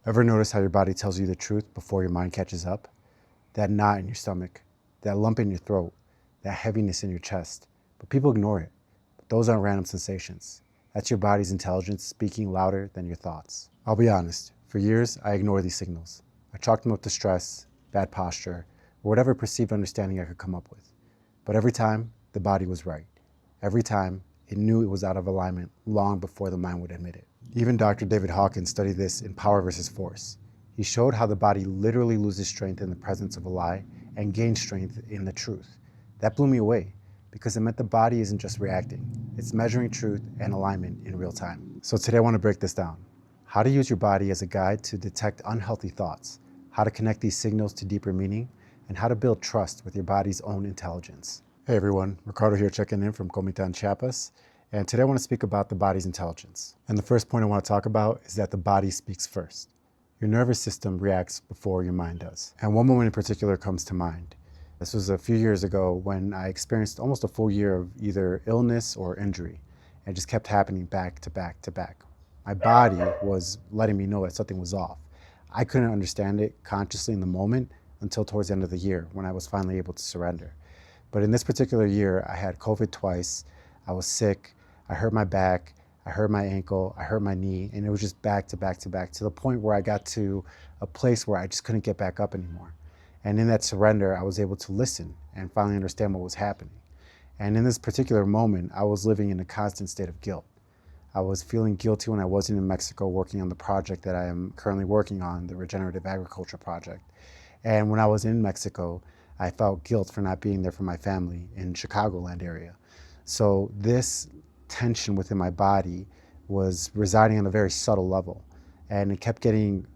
Ever notice how your body tells you the truth before your mind catches up? That knot in your stomach, that lump in your throat, that heaviness in your chest. But people ignore it. But those aren't random sensations. That's your body's intelligence speaking louder than your thoughts. I'll be honest, for years I ignored these signals. I chalked them up to stress, bad posture, or whatever perceived understanding I could come up with. But every time, the body was right. Every time, it knew it was out of alignment long before the mind would admit it. Even Dr. David Hawkins studied this in Power versus Force. He showed how the body literally loses strength in the presence of a lie and gains strength in the truth. That blew me away because it meant the body isn't just reacting, it's measuring truth and alignment in real time. So today I want to break this down. How to use your body as a guide to detect unhealthy thoughts, how to connect these signals to deeper meaning, and how to build trust with your body's own intelligence. Hey everyone, Ricardo here checking in from Comitan, Chiapas. And today I want to speak about the body's intelligence. And the first point I want to talk about is that the body speaks first. Your nervous system reacts before your mind does. And one moment in particular comes to mind. This was a few years ago when I experienced almost a full year of either illness or injury. And it just kept happening back to back to back. My body was letting me know that something was off. I couldn't understand it consciously in the moment until towards the end of the year when I was finally able to surrender. But in this particular year, I had COVID twice, I was sick, I hurt my back, I hurt my ankle, I hurt my knee, and it was just back to back to back to the point where I got to a place where I just couldn't get back up anymore. And in that surrender, I was able to listen and finally understand what was happening. And in this particular moment, I was living in a constant state of guilt. I was feeling guilty when I wasn't in Mexico working on the project that I am currently working on, the regenerative agriculture project. And when I was in Mexico, I felt guilt for not being there for my family in Chicagoland area. So this tension within my body was residing on a very subtle level, and it kept getting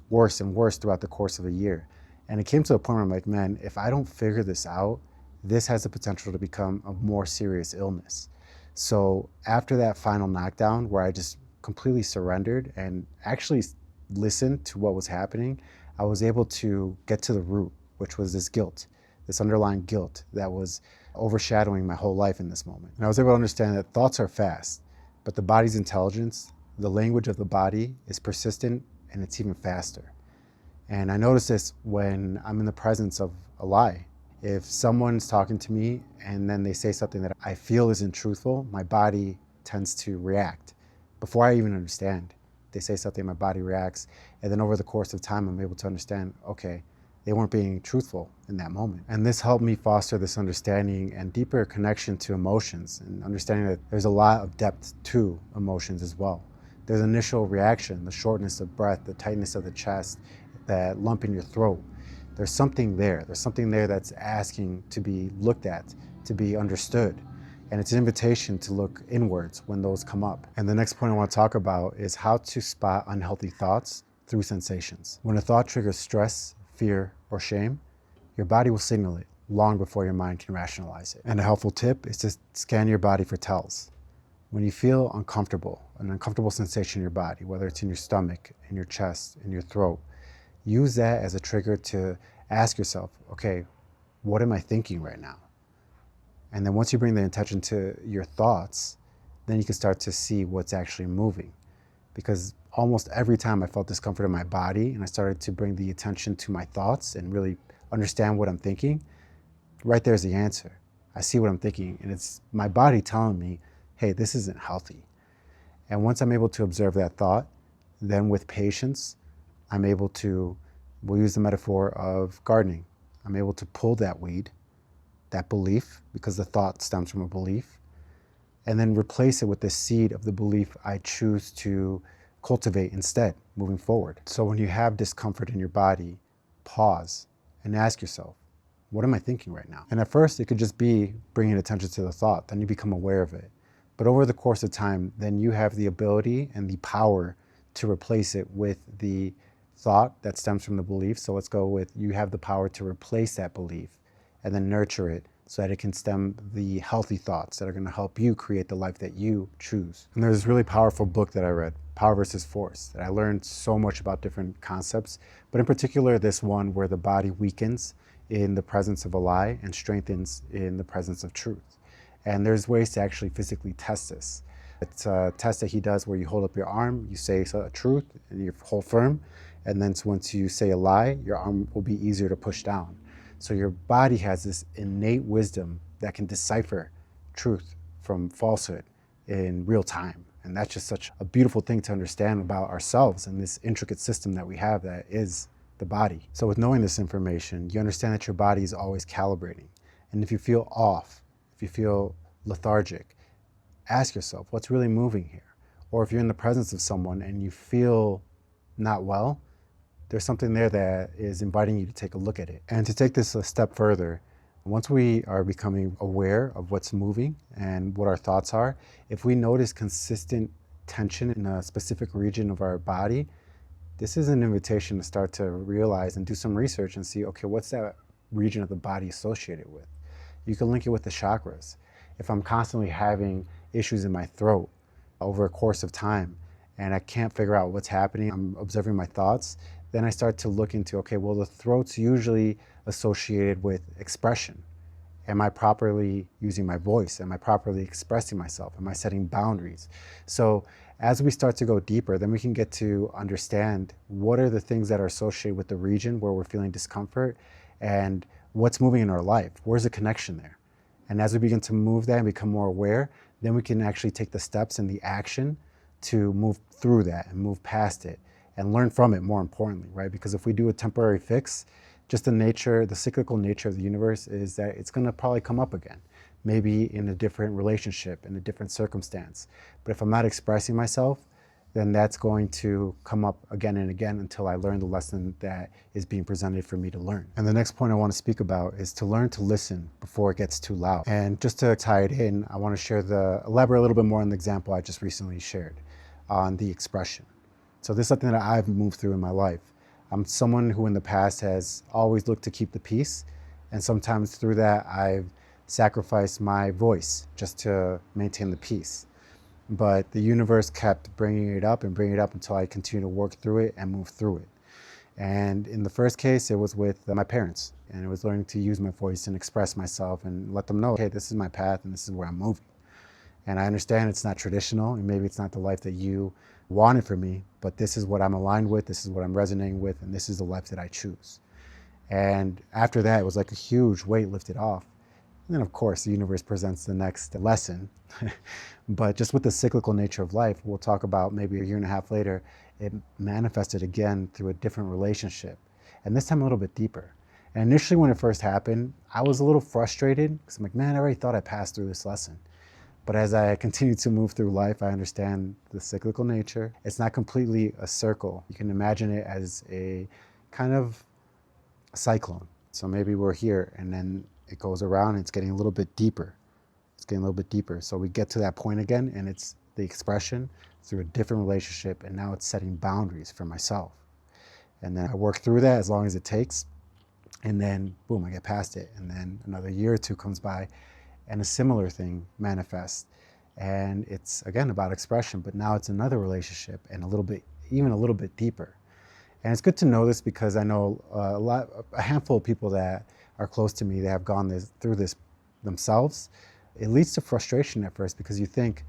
worse and worse throughout the course of a year. And it came to a point where I'm like, man, if I don't figure this out, this has the potential to become a more serious illness. So after that final knockdown where I just completely surrendered and actually listened to what was happening, I was able to get to the root, which was this guilt, this underlying guilt that was overshadowing my whole life in this moment. And I was able to understand that thoughts are fast, but the body's intelligence, the language of the body is persistent and it's even faster. And I notice this when I'm in the presence of a lie. If someone's talking to me and then they say something that I feel isn't truthful, my body tends to react before I even understand. They say something, my body reacts, and then over the course of time, I'm able to understand, okay, they weren't being truthful in that moment. And this helped me foster this understanding and deeper connection to emotions and understanding that there's a lot of depth to emotions as well. There's initial reaction, the shortness of breath, the tightness of the chest, that lump in your throat. There's something there. There's something there that's asking to be looked at, to be understood. And it's an invitation to look inwards when those come up. And the next point I want to talk about is how to spot unhealthy thoughts through sensations. When a thought triggers stress, fear, or shame, your body will signal it long before your mind can rationalize it. And a helpful tip is to scan your body for tells. When you feel uncomfortable, an uncomfortable sensation in your body, whether it's in your stomach, in your chest, in your throat, use that as a trigger to ask yourself, okay, what am I thinking right now? And then once you bring the intention to your thoughts, then you can start to see what's actually moving. Because almost every time I felt discomfort in my body and I started to bring the attention to my thoughts and really understand what I'm thinking, right there's the answer. I see what I'm thinking, and it's my body telling me, hey, this isn't healthy. And once I'm able to observe that thought, then with patience, I'm able to, we'll use the metaphor of gardening. I'm able to pull that weed, that belief, because the thought stems from a belief, and then replace it with the seed of the belief I choose to cultivate instead, moving forward. So when you have discomfort in your body, pause and ask yourself, what am I thinking right now? And at first it could just be bringing attention to the thought, then you become aware of it. But over the course of time, then you have the ability and the power to replace it with the thought that stems from the belief. So let's go with, you have the power to replace that belief and then nurture it so that it can stem the healthy thoughts that are going to help you create the life that you choose. And there's this really powerful book that I read, Power versus Force, that I learned so much about different concepts, but in particular this one where the body weakens in the presence of a lie and strengthens in the presence of truth. And there's ways to actually physically test this. It's a test that he does where you hold up your arm, you say a truth, and you hold firm. And then once you say a lie, your arm will be easier to push down. So your body has this innate wisdom that can decipher truth from falsehood in real time. And that's just such a beautiful thing to understand about ourselves and this intricate system that we have that is the body. So with knowing this information, you understand that your body is always calibrating. And if you feel off, if you feel lethargic, ask yourself, what's really moving here? Or if you're in the presence of someone and you feel not well, there's something there that is inviting you to take a look at it. And to take this a step further, once we are becoming aware of what's moving and what our thoughts are, if we notice consistent tension in a specific region of our body, this is an invitation to start to realize and do some research and see, okay, what's that region of the body associated with? You can link it with the chakras. If I'm constantly having issues in my throat over a course of time and I can't figure out what's happening, I'm observing my thoughts, then I start to look into, okay, well, the throat's usually associated with expression. Am I properly using my voice? Am I properly expressing myself? Am I setting boundaries? So as we start to go deeper, then we can get to understand what are the things that are associated with the region where we're feeling discomfort and what's moving in our life. Where's the connection there? And as we begin to move that and become more aware, then we can actually take the steps and the action to move through that and move past it and learn from it, more importantly, right? Because if we do a temporary fix, just the cyclical nature of the universe is that it's gonna probably come up again, maybe in a different relationship, in a different circumstance. But if I'm not expressing myself, then that's going to come up again and again until I learn the lesson that is being presented for me to learn. And the next point I want to speak about is to learn to listen before it gets too loud. And just to tie it in, I want to elaborate a little bit more on the example I just recently shared on the expression. So this is something that I've moved through in my life. I'm someone who in the past has always looked to keep the peace. And sometimes through that, I've sacrificed my voice just to maintain the peace. But the universe kept bringing it up until I continued to work through it and move through it. And in the first case, it was with my parents, and it was learning to use my voice and express myself and let them know, hey, this is my path and this is where I'm moving. And I understand it's not traditional and maybe it's not the life that you wanted for me, but this is what I'm aligned with, this is what I'm resonating with, and this is the life that I choose. And after that, it was like a huge weight lifted off. And then of course, the universe presents the next lesson. But just with the cyclical nature of life, we'll talk about maybe a year and a half later, it manifested again through a different relationship. And this time a little bit deeper. And initially when it first happened, I was a little frustrated because I'm like, man, I already thought I passed through this lesson. But as I continue to move through life, I understand the cyclical nature. It's not completely a circle. You can imagine it as a kind of cyclone. So maybe we're here and then it goes around and it's getting a little bit deeper. It's getting a little bit deeper. So we get to that point again and it's the expression through a different relationship, and now it's setting boundaries for myself. And then I work through that as long as it takes, and then boom, I get past it. And then another year or two comes by and a similar thing manifests. And it's again about expression, but now it's another relationship and even a little bit deeper. And it's good to know this because I know a handful of people that are close to me that have gone through this themselves. It leads to frustration at first because you think,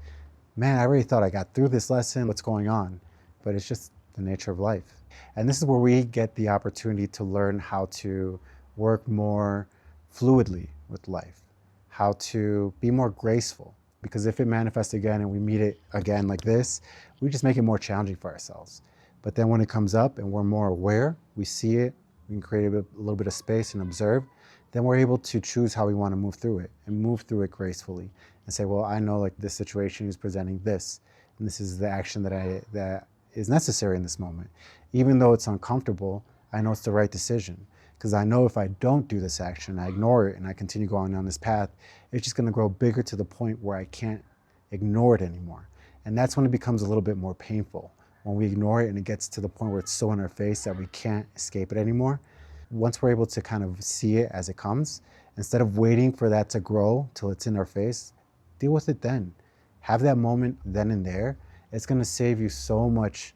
man, I already thought I got through this lesson, what's going on? But it's just the nature of life. And this is where we get the opportunity to learn how to work more fluidly with life, how to be more graceful. Because if it manifests again and we meet it again like this, we just make it more challenging for ourselves. But then when it comes up and we're more aware, we see it, we can create a little bit of space and observe, then we're able to choose how we want to move through it and move through it gracefully and say, well, I know like this situation is presenting this, and this is the action that is necessary in this moment. Even though it's uncomfortable, I know it's the right decision, because I know if I don't do this action, I ignore it and I continue going down this path, it's just going to grow bigger to the point where I can't ignore it anymore. And that's when it becomes a little bit more painful. When we ignore it and it gets to the point where it's so in our face that we can't escape it anymore. Once we're able to kind of see it as it comes, instead of waiting for that to grow till it's in our face, deal with it then. Have that moment then and there. It's going to save you so much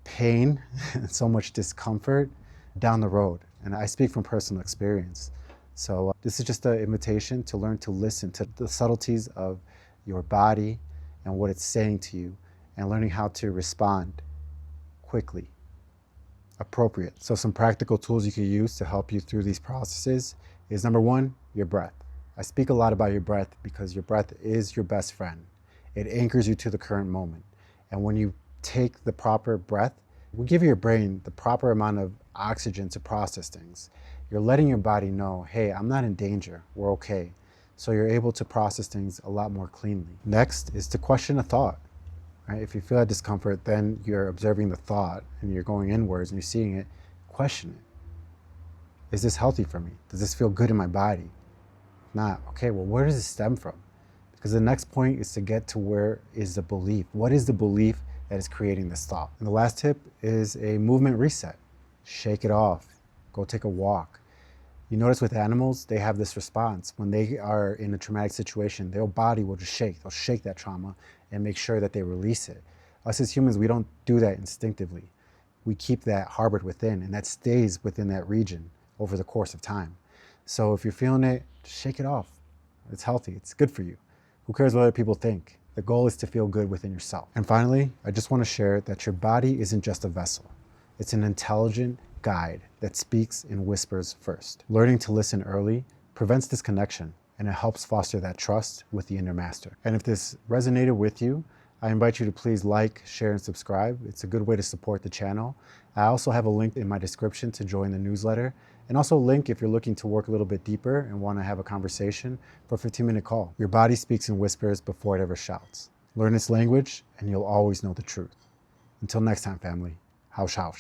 pain and so much discomfort down the road. And I speak from personal experience. So this is just an invitation to learn to listen to the subtleties of your body and what it's saying to you, and learning how to respond quickly, appropriate. So some practical tools you can use to help you through these processes is number one, your breath. I speak a lot about your breath because your breath is your best friend. It anchors you to the current moment. And when you take the proper breath, we give your brain the proper amount of oxygen to process things. You're letting your body know, hey, I'm not in danger, we're okay. So you're able to process things a lot more cleanly. Next is to question a thought. Right? If you feel that discomfort, then you're observing the thought and you're going inwards and you're seeing it, question it. Is this healthy for me? Does this feel good in my body? If not, okay, well, where does it stem from? Because the next point is to get to where is the belief. What is the belief that is creating this thought? And the last tip is a movement reset. Shake it off. Go take a walk. You notice with animals, they have this response. When they are in a traumatic situation, their body will just shake. They'll shake that trauma and make sure that they release it. Us as humans, we don't do that instinctively. We keep that harbored within, and that stays within that region over the course of time. So if you're feeling it, just shake it off. It's healthy, it's good for you. Who cares what other people think? The goal is to feel good within yourself. And finally, I just want to share that your body isn't just a vessel. It's an intelligent guide that speaks in whispers first. Learning to listen early prevents disconnection, and it helps foster that trust with the inner master. And if this resonated with you, I invite you to please like, share, and subscribe. It's a good way to support the channel. I also have a link in my description to join the newsletter, and also a link if you're looking to work a little bit deeper and want to have a conversation for a 15-minute call. Your body speaks in whispers before it ever shouts. Learn its language, and you'll always know the truth. Until next time, family. Hausch, hausch.